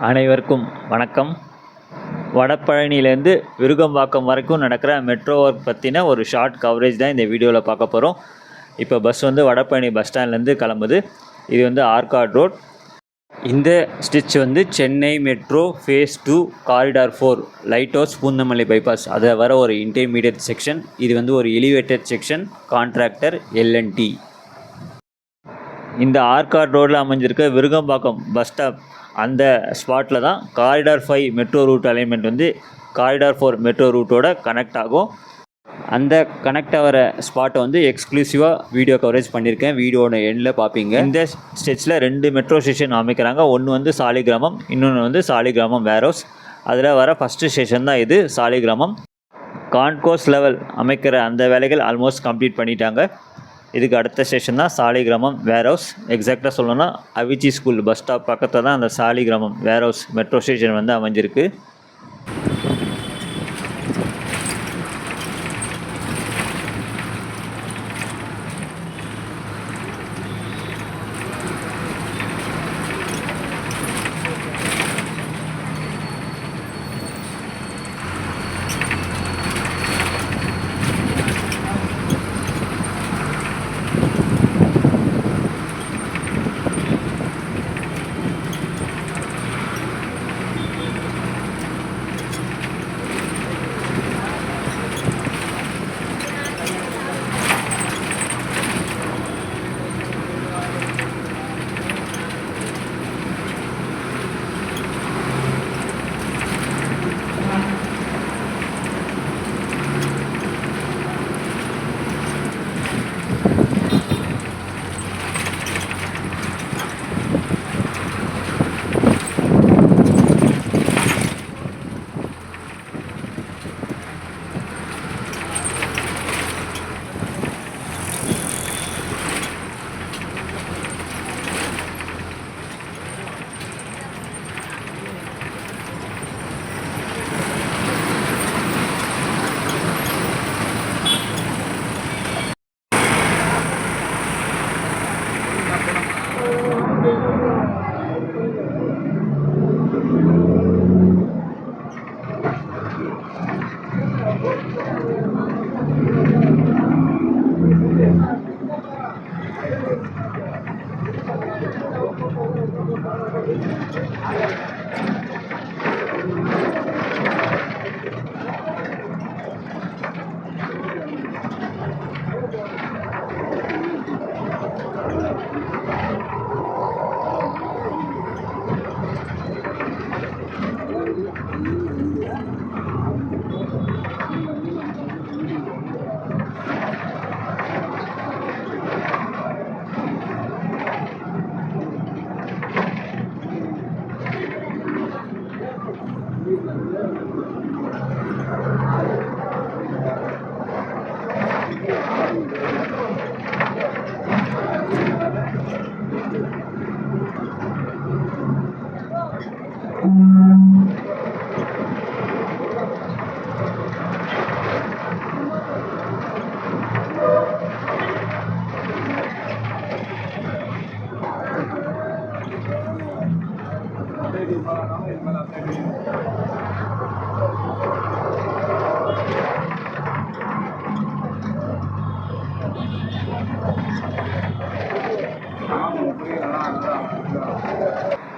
அனைவருக்கும் வணக்கம். வடபழனியிலேருந்து விருகம்பாக்கம் வரைக்கும் நடக்கிற மெட்ரோ ஒர்க் பற்றின ஒரு ஷார்ட் கவரேஜ் தான் இந்த வீடியோவில் பார்க்க போகிறோம். இப்போ பஸ் வடபழனி பஸ் ஸ்டாண்ட்லேருந்து கிளம்புது. இது ஆர்காட் ரோட். இந்த stitch Chennai metro face 2 corridor 4 light house Poonamallee bypass அதை வர ஒரு இன்டர்மீடியட் செக்ஷன். இது ஒரு எலிவேட்டட் செக்ஷன். Contractor L&T. இந்த ஆர்காட் ரோடில் அமைஞ்சிருக்க விருகம்பாக்கம் பஸ் ஸ்டாப் அந்த ஸ்பாட்டில் தான் corridor 5 metro route alignment corridor 4 metro ரூட்டோட கனெக்ட் ஆகும். அந்த கனெக்ட் ஆகிற ஸ்பாட்டை எக்ஸ்க்ளூசிவாக வீடியோ கவரேஜ் பண்ணியிருக்கேன். வீடியோட எண்டில் பார்ப்பீங்க. இந்த ஸ்டெச்சில் 2 மெட்ரோ ஸ்டேஷன் அமைக்கிறாங்க. ஒன்று சாலிகிராமம், இன்னொன்று சாலிகிராமம் வேர்ஹவுஸ். அதில் வர ஃபஸ்ட்டு ஸ்டேஷன் தான் இது சாலிகிராமம். கான்கோர்ஸ் லெவல் அமைக்கிற அந்த வேலைகள் ஆல்மோஸ்ட் கம்ப்ளீட் பண்ணிட்டாங்க. இதுக்கு அடுத்த ஸ்டேஷன் தான் சாலிகிராமம் வேர்ஹவுஸ். எக்ஸாக்டாக சொல்லணும்னா அவிச்சி ஸ்கூல் பஸ் ஸ்டாப் பக்கத்தில் தான் அந்த சாலிகிராமம் வேர்ஹவுஸ் மெட்ரோ ஸ்டேஷன் அமைஞ்சிருக்கு.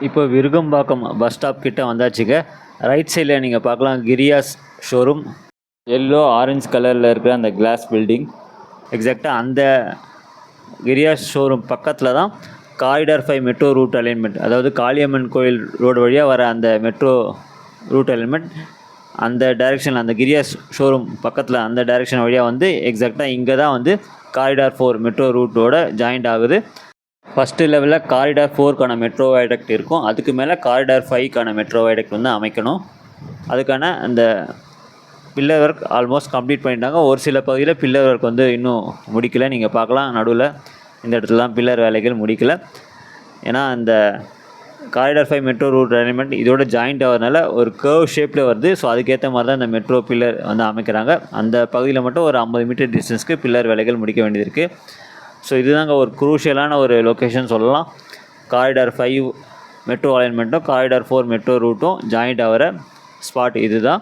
இப்போ விருகம்பாக்கம் பஸ் ஸ்டாப் கிட்ட வந்தாச்சுங்க. ரைட் சைடில் நீங்கள் பார்க்கலாம் கிரியாஸ் ஷோரூம். எல்லோ ஆரஞ்சு கலரில் இருக்கிற அந்த கிளாஸ் பில்டிங். எக்ஸாக்டாக அந்த கிரியாஸ் ஷோரூம் பக்கத்தில் தான் காரிடார் 5 மெட்ரோ ரூட் அலைன்மெண்ட், அதாவது காளியம்மன் கோயில் ரோடு வழியாக வர அந்த மெட்ரோ ரூட் அலைன்மெண்ட் அந்த டைரெக்ஷனில், அந்த கிரியாஸ் ஷோரூம் பக்கத்தில் அந்த டைரெக்ஷன் வழியாக எக்ஸாக்டாக இங்கே தான் காரிடார் 4 மெட்ரோ ரூட்டோட ஜாயிண்ட் ஆகுது. ஃபஸ்ட்டு லெவலில் காரிடார் 4க்கான மெட்ரோ வயடக்ட் இருக்கும். அதுக்கு மேலே காரிடார் 5க்கான மெட்ரோ வயடக்ட் அமைக்கணும். அதுக்கான அந்த பில்லர் ஒர்க் ஆல்மோஸ்ட் கம்ப்ளீட் பண்ணிட்டாங்க. ஒரு சில பகுதியில் பில்லர் ஒர்க் இன்னும் முடிக்கலை. நீங்கள் பார்க்கலாம் நடுவில் இந்த இடத்துலலாம் பில்லர் வேலைகள் முடிக்கலை. ஏன்னா அந்த காரிடார் 5 மெட்ரோ ரூட் அலைன்மெண்ட் இதோட ஜாயிண்ட் ஆகிறதுனால ஒரு கர்வ் ஷேப்பில் வருது. ஸோ அதுக்கேற்ற மாதிரி தான் இந்த மெட்ரோ பில்லர் அமைக்கிறாங்க. அந்த பகுதியில் மட்டும் ஒரு 50 மீட்டர் டிஸ்டன்ஸ்க்கு பில்லர் வேலைகள் முடிக்க வேண்டியது இருக்குது. ஸோ இதுதாங்க ஒரு குரூஷியலான ஒரு லொக்கேஷன் சொல்லலாம். காரிடார் 5 மெட்ரோ அலைன்மெண்ட்டும் காரிடார் 4 மெட்ரோ ரூட்டும் ஜாயிண்ட் ஆகிற ஸ்பாட் இது தான்.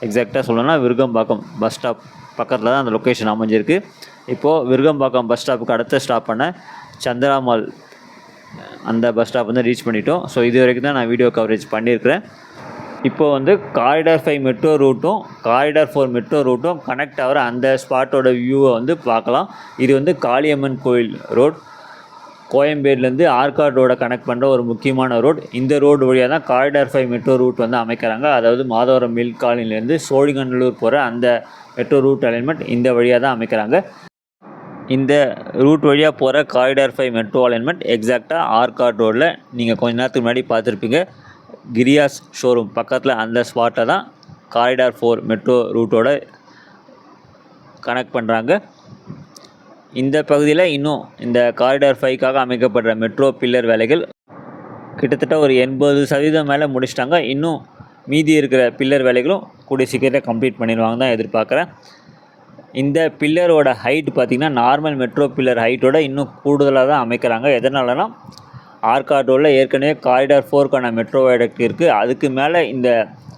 எக்ஸாக்டாக சொல்லணும்னா விருகம்பாக்கம் பஸ் ஸ்டாப் பக்கத்தில் தான் அந்த லொக்கேஷன் அமைஞ்சிருக்கு. இப்போது விருகம்பாக்கம் பஸ் ஸ்டாப்புக்கு அடுத்த ஸ்டாப் பண்ண சந்திரா மால் அந்த பஸ் ஸ்டாப் வந்து ரீச் பண்ணிட்டோம். ஸோ இது வரைக்கும் தான் நான் வீடியோ கவரேஜ் பண்ணியிருக்கிறேன். இப்போது வந்து காரிடார் 5 மெட்ரோ ரூட்டும் காரிடார் 4 மெட்ரோ ரூட்டும் கனெக்ட் ஆகிற அந்த ஸ்பாட்டோட வியூவை வந்து பார்க்கலாம். இது வந்து காளியம்மன் கோயில் ரோட், கோயம்பேடுலேருந்து ஆர்காட் ரோடை கனெக்ட் பண்ணுற ஒரு முக்கியமான ரோட். இந்த ரோடு வழியாக தான் காரிடார் 5 மெட்ரோ ரூட் வந்து அமைக்கிறாங்க. அதாவது மாதவரம் மில் காலனிலேருந்து சோழிங்கநல்லூர் போகிற அந்த மெட்ரோ ரூட் அலைன்மெண்ட் இந்த வழியாக தான் அமைக்கிறாங்க. இந்த ரூட் வழியாக போகிற காரிடார் 5 மெட்ரோ அலைன்மெண்ட் எக்ஸாக்டாக ஆர்காட் ரோடில் நீங்கள் கொஞ்ச நேரத்துக்கு முன்னாடி பார்த்துருப்பீங்க. கிரியாஸ் ஷோரூம் பக்கத்தில் அந்த ஸ்பாட்டை தான் காரிடார் 4 மெட்ரோ ரூட்டோட கனெக்ட் பண்ணுறாங்க. இந்த பகுதியில் இன்னும் இந்த காரிடார் 5க்காக அமைக்கப்படுற மெட்ரோ பில்லர் வேலைகள் கிட்டத்தட்ட ஒரு 80% மேலே முடிச்சிட்டாங்க. இன்னும் மீதி இருக்கிற பில்லர் வேலைகளும் கூடிய சீக்கிரத்தில் கம்ப்ளீட் பண்ணிடுவாங்க தான் எதிர்பார்க்குறேன். இந்த பில்லரோட ஹைட் பார்த்திங்கன்னா நார்மல் மெட்ரோ பில்லர் ஹைட்டோட இன்னும் கூடுதலாக தான் அமைக்கிறாங்க. எதனாலனா ஆர்காட் ரோடில் ஏற்கனவே காரிடார் 4க்கான மெட்ரோ வயடக்ட் இருக்குது. அதுக்கு மேலே இந்த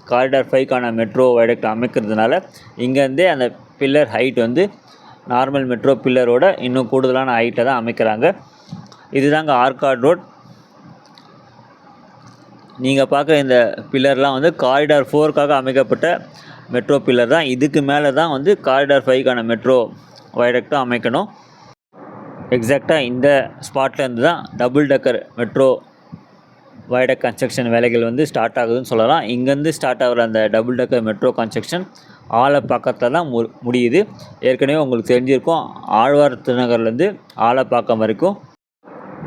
காரிடார் 5க்கான மெட்ரோ வயடக்ட் அமைக்கிறதுனால இங்கேருந்தே அந்த பில்லர் ஹைட் வந்து நார்மல் மெட்ரோ பில்லரோட இன்னும் கூடுதலான ஹைட்டை தான் அமைக்கிறாங்க. இதுதாங்க ஆர்காட் ரோட். நீங்கள் பார்க்குற இந்த பில்லர்லாம் வந்து காரிடார் 4க்காக அமைக்கப்பட்ட மெட்ரோ பில்லர் தான். இதுக்கு மேலே தான் வந்து காரிடார் 5க்கான மெட்ரோ வயடக்ட்டும் அமைக்கணும். எக்ஸாக்டாக இந்த ஸ்பாட்லேருந்து தான் டபுள் டக்கர் மெட்ரோ வயடக்ட் கன்ஸ்ட்ரக்ஷன் வேலைகள் வந்து ஸ்டார்ட் ஆகுதுன்னு சொல்லலாம். இங்கேருந்து ஸ்டார்ட் ஆகிற அந்த டபுள் டக்கர் மெட்ரோ கன்ஸ்ட்ரக்ஷன் ஆலப்பாக்கத்தில் தான் முடியுது. ஏற்கனவே உங்களுக்கு தெரிஞ்சிருக்கும், ஆழ்வார் திருநகர்லேருந்து ஆலப்பாக்கம் வரைக்கும்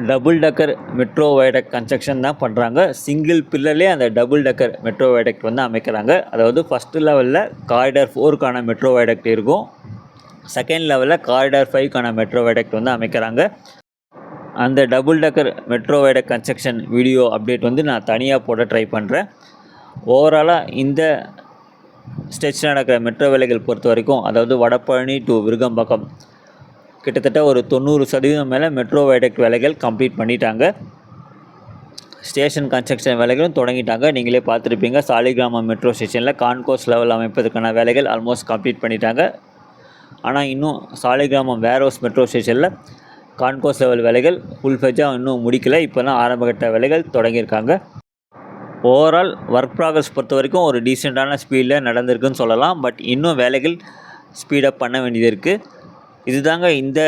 டபுள் டக்கர் மெட்ரோ வயடக்ட் கன்ஸ்ட்ரக்ஷன் தான் பண்ணுறாங்க. சிங்கிள் பில்லர்லேயே அந்த டபுள் டக்கர் மெட்ரோ வயடக்ட் வந்து அமைக்கிறாங்க. அதாவது ஃபஸ்ட்டு லெவலில் காரிடார் 4க்கான மெட்ரோ வயடக்ட் இருக்கும், செகண்ட் லெவலில் காரிடார் 5க்கான மெட்ரோ வயடக்ட் வந்து அமைக்கிறாங்க. அந்த டபுள் டக்கர் மெட்ரோ வயடக்ட் கன்ஸ்ட்ரக்ஷன் வீடியோ அப்டேட் வந்து நான் தனியாக போட ட்ரை பண்ணுறேன். ஓவராலாக இந்த ஸ்டெச் நடக்கிற மெட்ரோ வேலைகள் பொறுத்த வரைக்கும், அதாவது வடபழனி டு விருகம்பாக்கம் கிட்டத்தட்ட ஒரு 90% மேலே மெட்ரோ வயடக்ட் வேலைகள் கம்ப்ளீட் பண்ணிட்டாங்க. ஸ்டேஷன் கன்ஸ்ட்ரக்ஷன் வேலைகளும் தொடங்கிட்டாங்க. நீங்களே பார்த்துருப்பீங்க, சாலிகிராமம் மெட்ரோ ஸ்டேஷனில் கான்கோர்ஸ் லெவல் அமைப்பதற்கான வேலைகள் ஆல்மோஸ்ட் கம்ப்ளீட் பண்ணிட்டாங்க. ஆனால் இன்னும் சாலிகிராமம் வேர்ஹவுஸ் மெட்ரோ ஸ்டேஷனில் கான்கோர்ஸ் லெவல் வேலைகள் ஃபுல் ஃபெஜ்ஜாக இன்னும் முடிக்கலை. இப்போ தான் ஆரம்பகட்ட வேலைகள் தொடங்கியிருக்காங்க. ஓவரால் ஒர்க் ப்ராக்ரஸ் பொறுத்த வரைக்கும் ஒரு டீசெண்டான ஸ்பீடில் நடந்திருக்குன்னு சொல்லலாம். பட் இன்னும் வேலைகள் ஸ்பீடப் பண்ண வேண்டியது இருக்குது. இதுதாங்க இந்த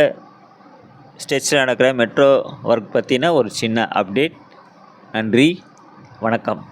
ஸ்டெச்சில் நடக்கிற மெட்ரோ ஒர்க் பற்றின ஒரு சின்ன அப்டேட். நன்றி, வணக்கம்.